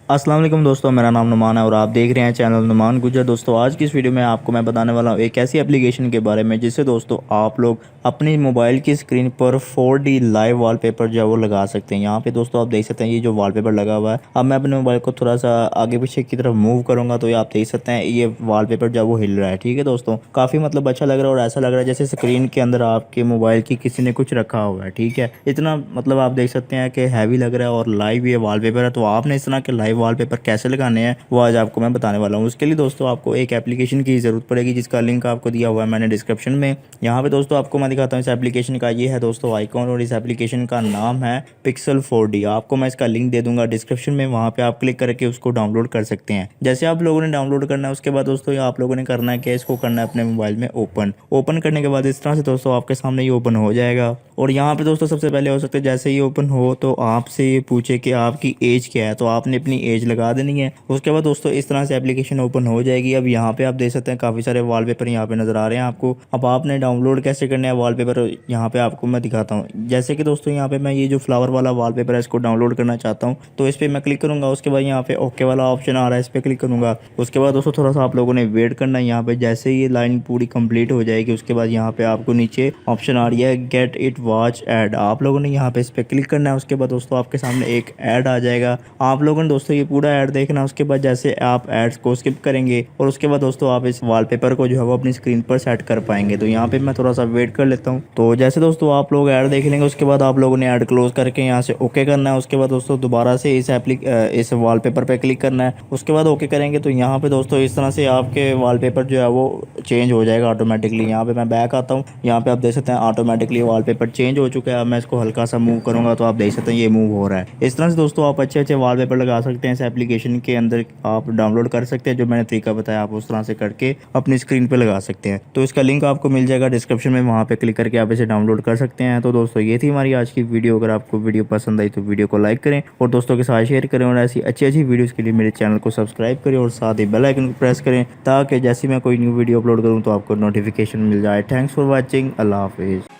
अस्सलाम वालेकुम दोस्तों, मेरा नाम नुमान है और आप देख रहे हैं चैनल नुमान गुजर। दोस्तों आज की इस वीडियो में आपको मैं बताने वाला हूँ एक ऐसी एप्लीकेशन के बारे में जिससे दोस्तों आप लोग अपनी मोबाइल की स्क्रीन पर 4D लाइव वॉलपेपर जो है वो लगा सकते हैं। यहाँ पे दोस्तों आप देख सकते हैं ये जो वॉलपेपर लगा हुआ है। अब मैं अपने मोबाइल को थोड़ा सा आगे पीछे की तरफ मूव करूँगा तो ये आप देख सकते हैं ये वॉलपेपर जो है वो हिल रहा है। ठीक है दोस्तों, काफ़ी मतलब अच्छा लग रहा है और ऐसा लग रहा है जैसे स्क्रीन के अंदर आपके मोबाइल की किसी ने कुछ रखा हुआ है। ठीक है, इतना मतलब आप देख सकते हैं कि हैवी लग रहा है और लाइव ये वॉलपेपर है। तो आपने इस तरह के लाइव वॉलपेपर कैसे लगाने हैं वो आज आपको मैं बताने वाला हूँ। उसके लिए दोस्तों आपको एक एप्लीकेशन की ज़रूरत पड़ेगी जिसका लिंक आपको दिया हुआ है मैंने डिस्क्रिप्शन में। यहाँ पे दोस्तों आपको मैं दिखाता हूँ इस एप्लीकेशन का। ये है दोस्तों आइकॉन और इस एप्लीकेशन का नाम है पिक्सल 4D। आपको मैं इसका लिंक दे दूंगा डिस्क्रिप्शन में, वहाँ पे आप क्लिक करके उसको डाउनलोड कर सकते हैं। जैसे आप लोगों ने डाउनलोड करना है उसके बाद दोस्तों आप लोगों ने करना है कि इसको करना है अपने मोबाइल में ओपन करने के बाद इस तरह से दोस्तों आपके सामने ये ओपन हो जाएगा। और यहाँ पे दोस्तों सबसे पहले हो सकता है जैसे ये ओपन हो तो आपसे ये पूछे कि आपकी एज क्या है, तो आपने अपनी एज लगा देनी है। उसके बाद दोस्तों इस तरह से एप्लीकेशन ओपन हो जाएगी। अब यहाँ पे आप देख सकते हैं काफ़ी सारे वॉलपेपर यहाँ पे नज़र आ रहे हैं आपको। अब आपने डाउनलोड कैसे करना है वॉलपेपर यहाँ पे आपको मैं दिखाता हूँ। जैसे कि दोस्तों यहाँ पे मैं ये जो फ्लावर वाला वॉलपेपर है इसको डाउनलोड करना चाहता हूँ तो इस पर मैं क्लिक करूँगा। उसके बाद यहाँ पे ओके वाला ऑप्शन आ रहा है, इस पर क्लिक करूँगा। उसके बाद दोस्तों थोड़ा सा आप लोगों ने वेट करना है। यहाँ पे जैसे ये लाइन पूरी कंप्लीट हो जाएगी उसके बाद यहाँ पे आपको नीचे ऑप्शन आ रही है गेट इट वॉच एड। आप लोगों ने यहाँ पे इस पर क्लिक करना है। उसके बाद दोस्तों आपके सामने एक ऐड आ जाएगा। आप लोगों ने दोस्तों ये पूरा ऐड देखना। उसके बाद जैसे आप एड्स को स्किप करेंगे और उसके बाद दोस्तों आप इस वॉलपेपर को जो है वो अपनी स्क्रीन पर सेट कर पाएंगे। तो यहाँ पे मैं थोड़ा सा वेट कर लेता हूँ। तो जैसे दोस्तों आप लोग ऐड देख लेंगे उसके बाद आप लोगों ने ऐड क्लोज करके यहाँ से ओके करना है। उसके बाद दोस्तों दोबारा से इस वॉलपेपर पे क्लिक करना है। उसके बाद ओके करेंगे तो यहाँ पे दोस्तों इस तरह से आपके वॉलपेपर जो है वो चेंज हो जाएगा ऑटोमेटिकली। यहाँ पे मैं बैक आता हूँ, यहाँ पे आप देख सकते हैं ऑटोमेटिकली वॉलपेपर चेंज हो चुका है। अब मैं इसको हल्का सा मूव करूँगा तो आप देख सकते हैं ये मूव हो रहा है। इस तरह से दोस्तों आप अच्छे अच्छे वॉलपेपर लगा सकते हैं। इस एप्लीकेशन के अंदर आप डाउनलोड कर सकते हैं, जो मैंने तरीका बताया आप उस तरह से करके अपनी स्क्रीन पे लगा सकते हैं। तो इसका लिंक आपको मिल जाएगा डिस्क्रिप्शन में, वहाँ पे क्लिक करके आप इसे डाउनलोड कर सकते हैं। तो दोस्तों ये थी हमारी आज की वीडियो। अगर आपको वीडियो पसंद आई तो वीडियो को लाइक करें और दोस्तों के साथ शेयर करें और ऐसी अच्छी अच्छी वीडियोज़ के लिए मेरे चैनल को सब्सक्राइब करें और साथ ही बेल आइकन को प्रेस करें ताकि जैसे मैं कोई न्यू वीडियो अपलोड करूँ तो आपको नोटिफिकेशन मिल जाए। Thanks for watching. अल्लाह हाफिज़।